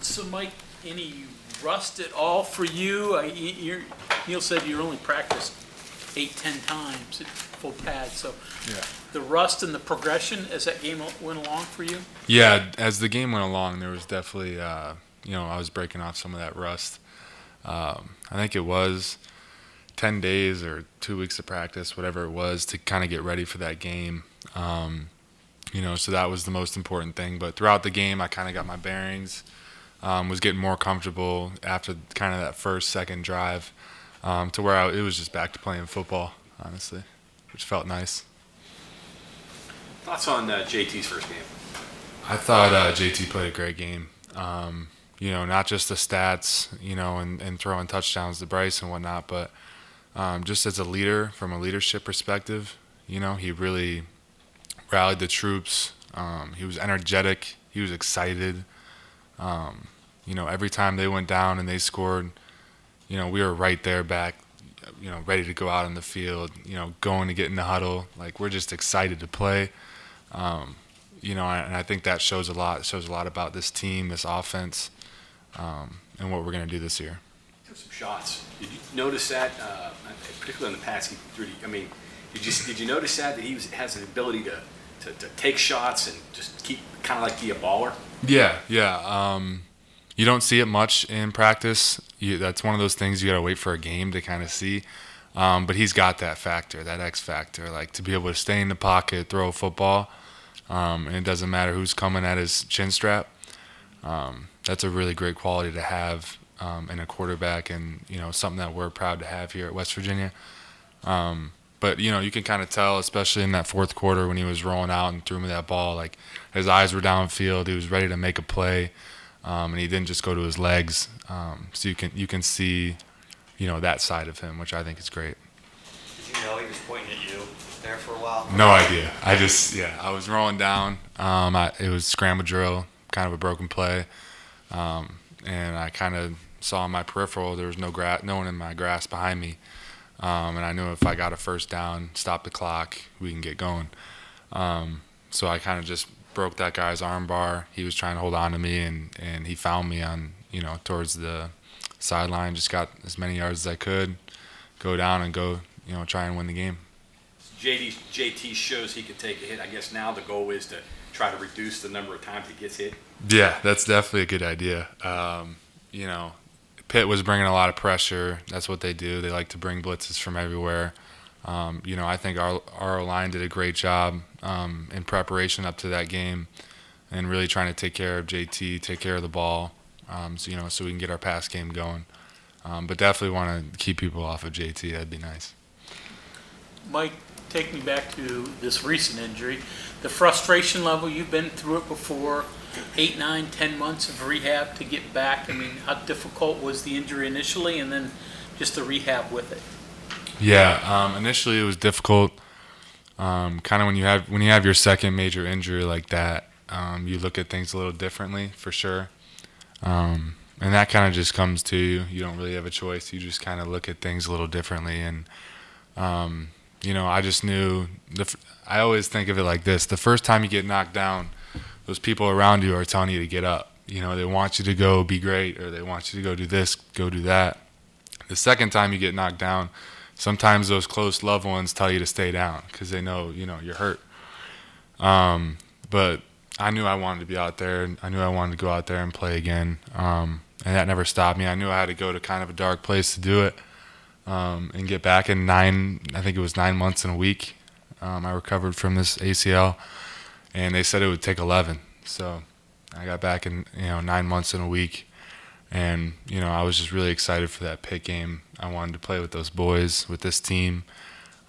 So, Mike, any rust at all for you? Neil said you only practiced 8-10 times at full pad. So, Yeah. the rust and the progression as that game went along for you? Yeah, as the game went along, there was definitely, I was breaking off some of that rust. I think it was 10 days or 2 weeks of practice, whatever it was, to kind of get ready for that game. So that was the most important thing. But throughout the game, I kind of got my bearings, was getting more comfortable after kind of that first, second drive, to where it was just back to playing football, honestly, which felt nice. Thoughts on JT's first game? I thought JT played a great game. Not just the stats, and throwing touchdowns to Bryce and whatnot, but just as a leader, from a leadership perspective, he really rallied the troops. He was energetic. He was excited. Every time they went down and they scored, we were right there back, ready to go out in the field, going to get in the huddle. Like, we're just excited to play. And I think that shows a lot. It shows a lot about this team, this offense, and what we're going to do this year. Took some shots. Did you notice that, particularly in the pass? Did you notice that he has an ability to take shots and just keep kind of like be a baller? Yeah. You don't see it much in practice. That's one of those things you got to wait for a game to kind of see. But he's got that factor, that X factor, like to be able to stay in the pocket, throw a football, and it doesn't matter who's coming at his chin strap. That's a really great quality to have in a quarterback, and something that we're proud to have here at West Virginia. But you can kind of tell, especially in that fourth quarter when he was rolling out and threw me that ball, like his eyes were downfield. He was ready to make a play, and he didn't just go to his legs. So you can see, that side of him, which I think is great. Did you know he was pointing at you there for a while? No idea. I was rolling down. It was scramble drill, kind of a broken play, and I kind of saw in my peripheral there was no one in my grass behind me. And I knew if I got a first down, stop the clock, we can get going. So I kind of just broke that guy's arm bar. He was trying to hold on to me, and he found me on, towards the sideline. Just got as many yards as I could, go down and go, try and win the game. JT shows he can take a hit. I guess now the goal is to try to reduce the number of times he gets hit. Yeah, that's definitely a good idea. Pitt was bringing a lot of pressure. That's what they do. They like to bring blitzes from everywhere. I think our line did a great job in preparation up to that game, and really trying to take care of JT, take care of the ball, so we can get our pass game going. But definitely want to keep people off of JT. That'd be nice. Mike, take me back to this recent injury. The frustration level, you've been through it before, 8, 9, 10 months of rehab to get back. I mean, how difficult was the injury initially, and then just the rehab with it? Yeah, initially it was difficult. Kind of when you have your second major injury like that, you look at things a little differently, for sure. And that kind of just comes to you. You don't really have a choice. You just kind of look at things a little differently. And I just knew. I always think of it like this: the first time you get knocked down, those people around you are telling you to get up. They want you to go be great, or they want you to go do this, go do that. The second time you get knocked down, sometimes those close loved ones tell you to stay down because they know, you're hurt. But I knew I wanted to be out there. I knew I wanted to go out there and play again. And that never stopped me. I knew I had to go to kind of a dark place to do it, and get back in 9 months and a week. I recovered from this ACL. And they said it would take 11. So I got back in 9 months and a week, and I was just really excited for that Pitt game. I wanted to play with those boys, with this team,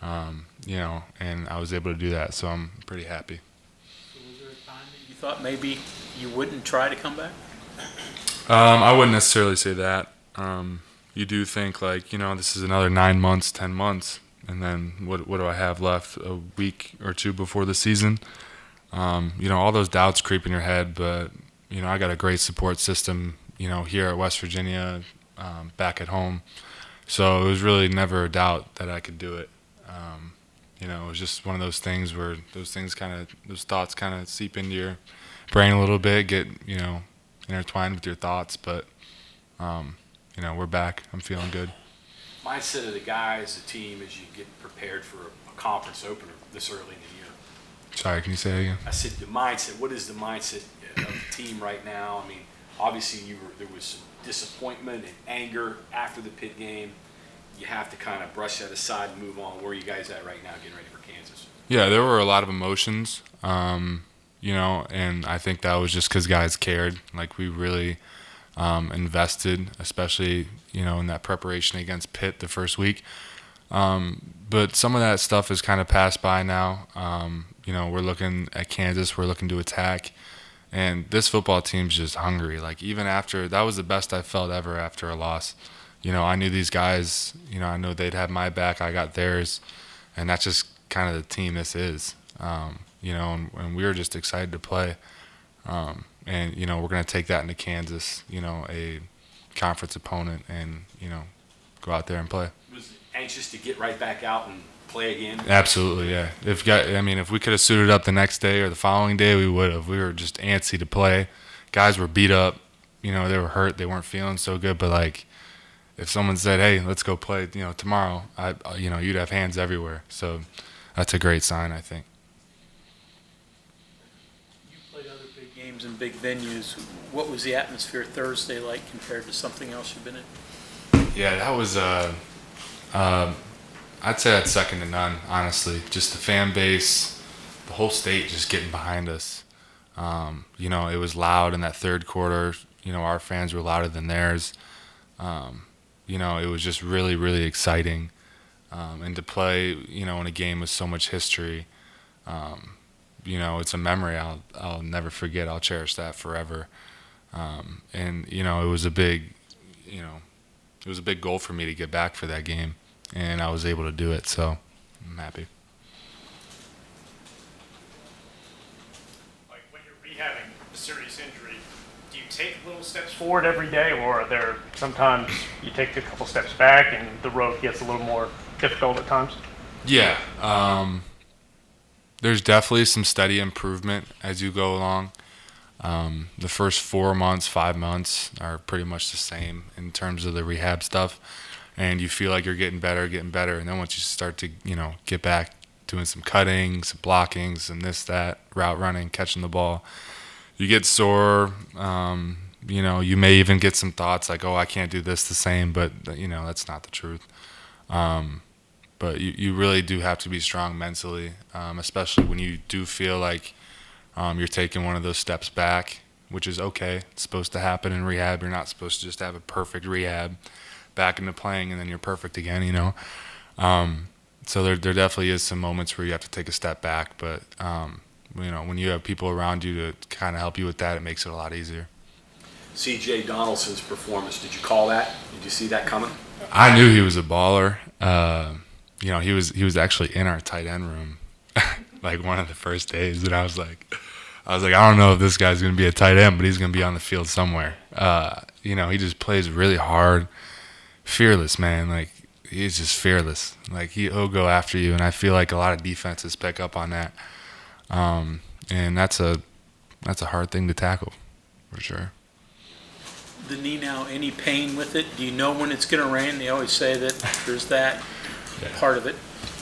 and I was able to do that. So I'm pretty happy. So was there a time that you thought maybe you wouldn't try to come back? I wouldn't necessarily say that. You do think this is another 9 months, 10 months, and then what do I have left? A week or two before the season. All those doubts creep in your head, but, I got a great support system, here at West Virginia, back at home. So it was really never a doubt that I could do it. It was just one of those things where those thoughts kind of seep into your brain a little bit, intertwined with your thoughts. But we're back. I'm feeling good. Mindset of the guys, the team, as you get prepared for a conference opener this early in the year. Sorry, can you say that again? I said the mindset. What is the mindset of the team right now? I mean, obviously there was some disappointment and anger after the Pitt game. You have to kind of brush that aside and move on. Where are you guys at right now getting ready for Kansas? Yeah, there were a lot of emotions, and I think that was just because guys cared. Like, we really invested, especially, in that preparation against Pitt the first week. But some of that stuff has kind of passed by now. We're looking at Kansas. We're looking to attack. And this football team's just hungry. Like, even after – that was the best I felt ever after a loss. I knew these guys, I know they'd have my back. I got theirs. And that's just kind of the team this is. And we were just excited to play. And, we're going to take that into Kansas, a conference opponent, and, go out there and play. Was anxious to get right back out and play again? Absolutely, yeah. If we could have suited up the next day or the following day, we would have. We were just antsy to play. Guys were beat up. They were hurt. They weren't feeling so good. But, like, if someone said, hey, let's go play, tomorrow, you'd have hands everywhere. So that's a great sign, I think. You played other big games in big venues. What was the atmosphere Thursday like compared to something else you've been in? Yeah, that was I'd say that's second to none, honestly. Just the fan base, the whole state just getting behind us. It was loud in that third quarter. Our fans were louder than theirs. It was just really, really exciting. And to play, in a game with so much history, it's a memory I'll never forget. I'll cherish that forever. It was a big, it was a big goal for me to get back for that game, and I was able to do it. So I'm happy. Like, when you're rehabbing a serious injury, do you take little steps forward every day, or are there sometimes you take a couple steps back and the road gets a little more difficult at times? Yeah. There's definitely some steady improvement as you go along. The first 4 months, 5 months are pretty much the same in terms of the rehab stuff. And you feel like you're getting better. And then once you start to, get back doing some cutting, some blocking, some this, that, route running, catching the ball, you get sore. You may even get some thoughts like, oh, I can't do this the same. But, that's not the truth. But you really do have to be strong mentally, especially when you do feel like you're taking one of those steps back, which is okay. It's supposed to happen in rehab. You're not supposed to just have a perfect rehab back into playing and then you're perfect again, So there definitely is some moments where you have to take a step back. But, when you have people around you to kind of help you with that, it makes it a lot easier. C.J. Donaldson's performance, did you call that? Did you see that coming? I knew he was a baller. He was actually in our tight end room like one of the first days, and I was like, I don't know if this guy's going to be a tight end, but he's going to be on the field somewhere. He just plays really hard, fearless, man. Like, he's just fearless. Like, he'll go after you, and I feel like a lot of defenses pick up on that. And that's a hard thing to tackle, for sure. The knee now, any pain with it? Do you know when it's going to rain? They always say that there's that part of it.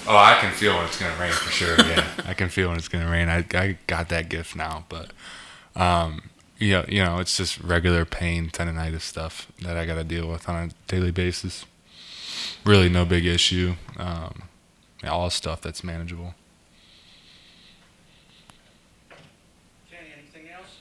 Oh, I can feel when it's going to rain for sure, yeah. I can feel when it's going to rain. I got that gift now, but, it's just regular pain, tendonitis stuff that I got to deal with on a daily basis. Really no big issue. All stuff that's manageable. Kenny, anything else?